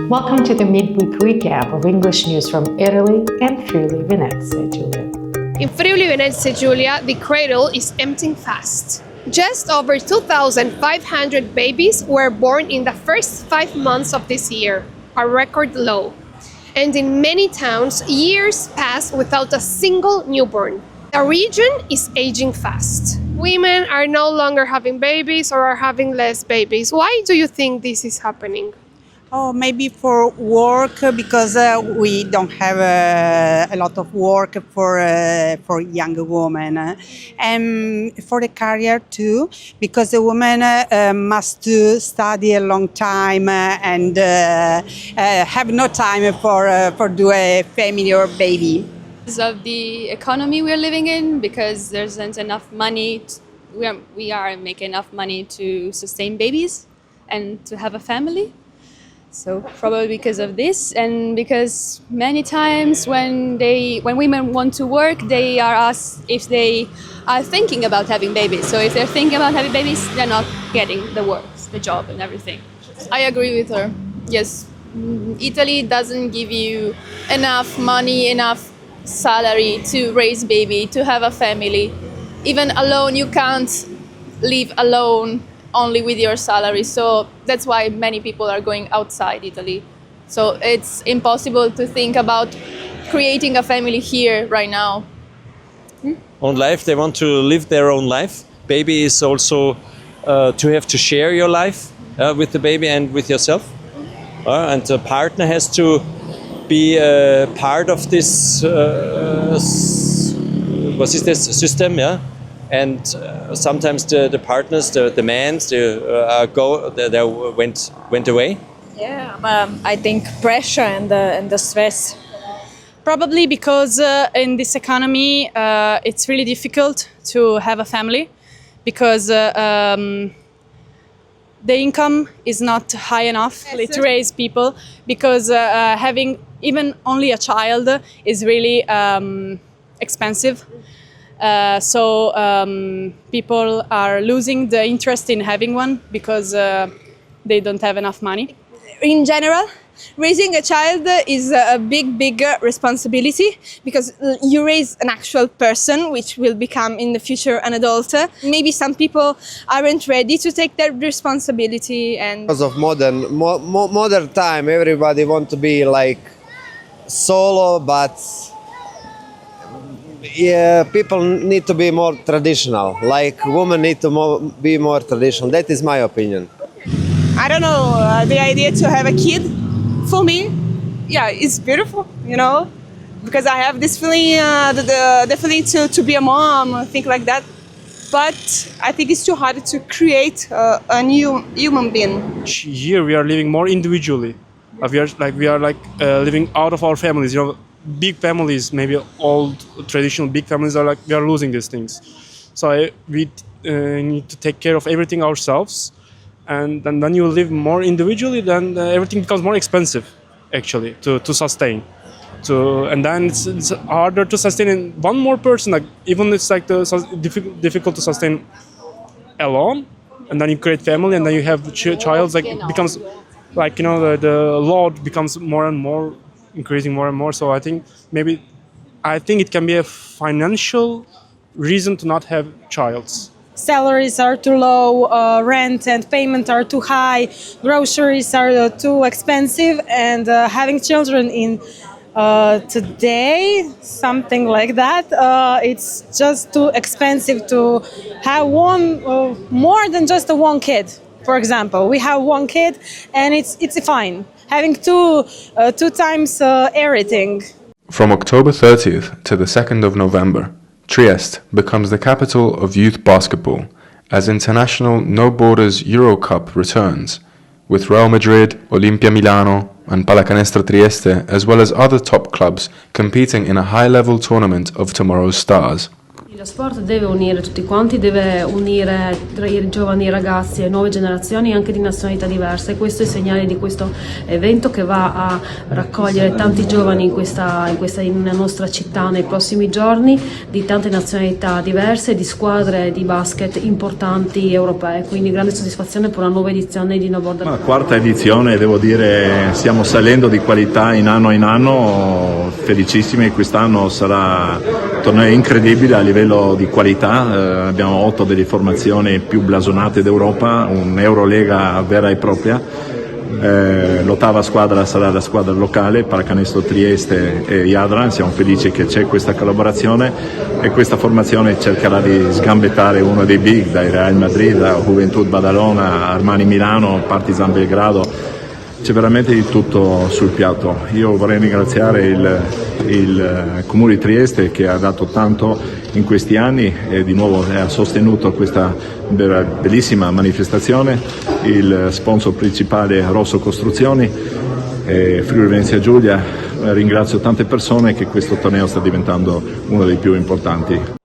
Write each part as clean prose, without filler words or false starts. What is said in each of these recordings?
Welcome to the midweek recap of English news from Italy and Friuli Venezia Giulia. In Friuli Venezia Giulia, the cradle is emptying fast. Just over 2,500 babies were born in the first 5 months of this year, a record low. And in many towns, years pass without a single newborn. The region is aging fast. Women are no longer having babies or are having less babies. Why do you think this is happening? Oh, maybe for work, because we don't have a lot of work for young women, and for the career too, because the woman must study a long time and have no time for do a family or baby. Because of the economy we're living in, because there isn't enough money, we are making enough money to sustain babies and to have a family. So probably because of this, and because many times when women want to work, they are asked if they are thinking about having babies. So if they're thinking about having babies, they're not getting the work, the job and everything. I agree with her. Yes, Italy doesn't give you enough money, enough salary to raise baby, to have a family. Even alone, you can't live alone only with your salary. So that's why many people are going outside Italy. So it's impossible to think about creating a family here right now. Own life, they want to live their own life. Baby is also to have to share your life with the baby and with yourself. And the partner has to be part of this system, yeah. And sometimes the partners, the men, they went away. Yeah, I think pressure and the stress. Probably because in this economy, it's really difficult to have a family, because the income is not high enough to raise people, because having even only a child is really expensive. So people are losing the interest in having one because they don't have enough money. In general, raising a child is a big responsibility, because you raise an actual person which will become in the future an adult. Maybe some people aren't ready to take that responsibility. And because of modern time, everybody want to be like solo, but yeah, people need to be more traditional. Like women need to be more traditional. That is my opinion. I don't know, the idea to have a kid, for me, yeah, it's beautiful, you know, because I have this feeling, the feeling to be a mom, think like that. But I think it's too hard to create a new human being. Here we are living more individually. We are living out of our families, you know. Big families, maybe old traditional big families, are like we are losing these things. So we need to take care of everything ourselves, and then when you live more individually, then everything becomes more expensive, actually, to sustain. And then it's harder to sustain in one more person. Like even it's like difficult to sustain alone, and then you create family, and then you have the child. Like it becomes like, you know, the load becomes more and more, increasing more and more. So I think it can be a financial reason to not have childs. Salaries are too low, rent and payment are too high, groceries are too expensive, and having children in today, something like that, it's just too expensive to have one, more than just one kid. For example, we have one kid and it's fine. Having two times everything. From October 30th to the 2nd of November, Trieste becomes the capital of youth basketball as international No Borders Euro Cup returns, with Real Madrid, Olimpia Milano and Pallacanestro Trieste, as well as other top clubs competing in a high-level tournament of tomorrow's stars. Lo sport deve unire tutti quanti, deve unire tra i giovani ragazzi e nuove generazioni anche di nazionalità diverse. Questo è il segnale di questo evento che va a raccogliere tanti giovani nella nostra città nei prossimi giorni, di tante nazionalità diverse, di squadre di basket importanti europee. Quindi grande soddisfazione per una nuova edizione di No Border. La quarta edizione, devo dire, stiamo salendo di qualità in anno, felicissimi. Quest'anno sarà un torneo incredibile a livello di qualità, abbiamo 8 delle formazioni più blasonate d'Europa, un'Eurolega vera e propria, l'8ª squadra sarà la squadra locale, Pallacanestro Trieste e Jadran. Siamo felici che c'è questa collaborazione e questa formazione cercherà di sgambettare uno dei big, dai Real Madrid, da Juventud Badalona, Armani Milano, Partizan Belgrado. C'è veramente di tutto sul piatto. Io vorrei ringraziare il Comune di Trieste che ha dato tanto in questi anni e di nuovo ha sostenuto questa bellissima manifestazione, il sponsor principale Rosso Costruzioni e Friuli Venezia Giulia. Ringrazio tante persone che questo torneo sta diventando uno dei più importanti.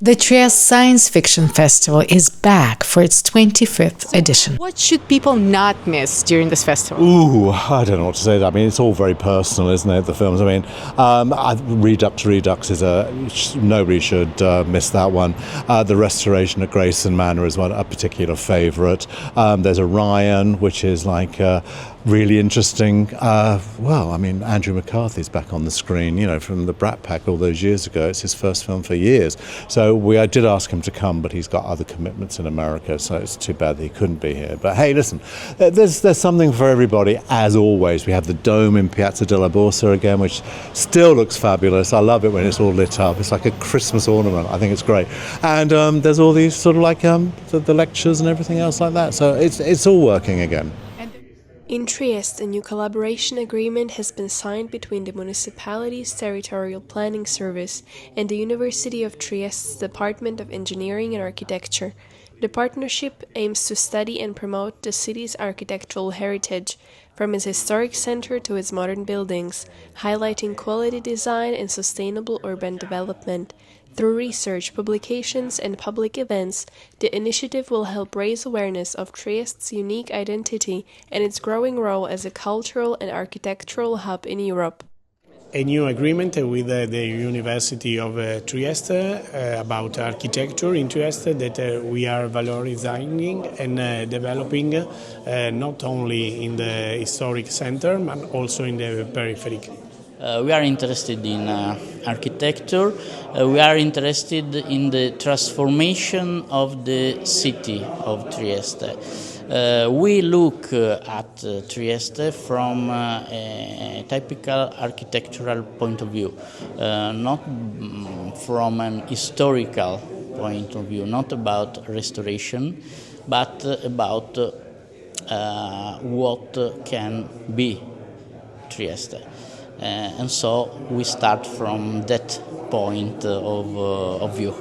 The Trieste Science Fiction Festival is back for its 25th edition. What should people not miss during this festival? Ooh, I don't know what to say. I mean, it's all very personal, isn't it, the films? I mean, Redux is nobody should miss that one. The Restoration at Grayson Manor is a particular favourite. There's Orion, which is like really interesting. Well, I mean, Andrew McCarthy's back on the screen, you know, from the Brat Pack all those years ago. It's his first film for years. So I did ask him to come, but he's got other commitments in America, so it's too bad that he couldn't be here. But hey, listen, there's something for everybody, as always. We have the Dome in Piazza della Borsa again, which still looks fabulous. I love it when it's all lit up. It's like a Christmas ornament. I think it's great. And there's all these sort of like the lectures and everything else like that. So it's all working again. In Trieste, a new collaboration agreement has been signed between the municipality's Territorial Planning Service and the University of Trieste's Department of Engineering and Architecture. The partnership aims to study and promote the city's architectural heritage, from its historic center to its modern buildings, highlighting quality design and sustainable urban development. Through research, publications, and public events, the initiative will help raise awareness of Trieste's unique identity and its growing role as a cultural and architectural hub in Europe. A new agreement with the University of Trieste about architecture in Trieste that we are valorizing and developing not only in the historic center but also in the periphery. We are interested in architecture, we are interested in the transformation of the city of Trieste. We look at Trieste from a typical architectural point of view, not from an historical point of view, not about restoration, but about what can be Trieste. And so we start from that point of view.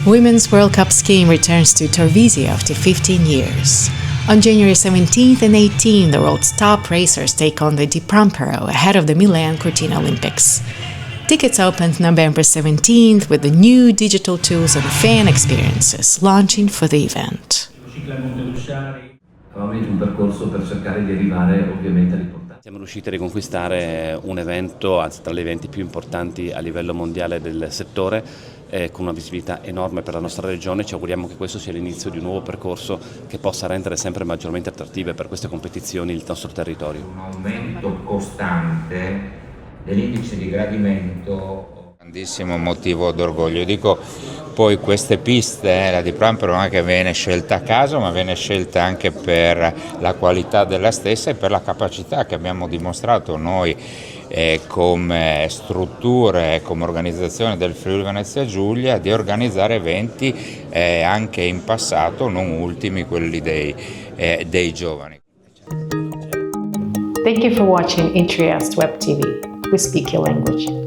Women's World Cup skiing returns to Torvisia after 15 years. On January 17th and 18th, the world's top racers take on the Di Prampero ahead of the Milan Cortina Olympics. Tickets opened November 17th with the new digital tools and fan experiences launching for the event. Eravamo in un percorso per cercare di arrivare ovviamente all'importante. Siamo riusciti a riconquistare un evento, anzi tra gli eventi più importanti a livello mondiale del settore, con una visibilità enorme per la nostra regione. Ci auguriamo che questo sia l'inizio di un nuovo percorso che possa rendere sempre maggiormente attrattive per queste competizioni il nostro territorio. Un aumento costante dell'indice di gradimento. Grandissimo motivo d'orgoglio. Dico, poi queste piste, la Di Prampero non è che viene scelta a caso, ma viene scelta anche per la qualità della stessa e per la capacità che abbiamo dimostrato noi come strutture, come organizzazione del Friuli Venezia Giulia di organizzare eventi anche in passato, non ultimi quelli dei giovani. Thank you for watching In Trieste Web TV. We speak your language.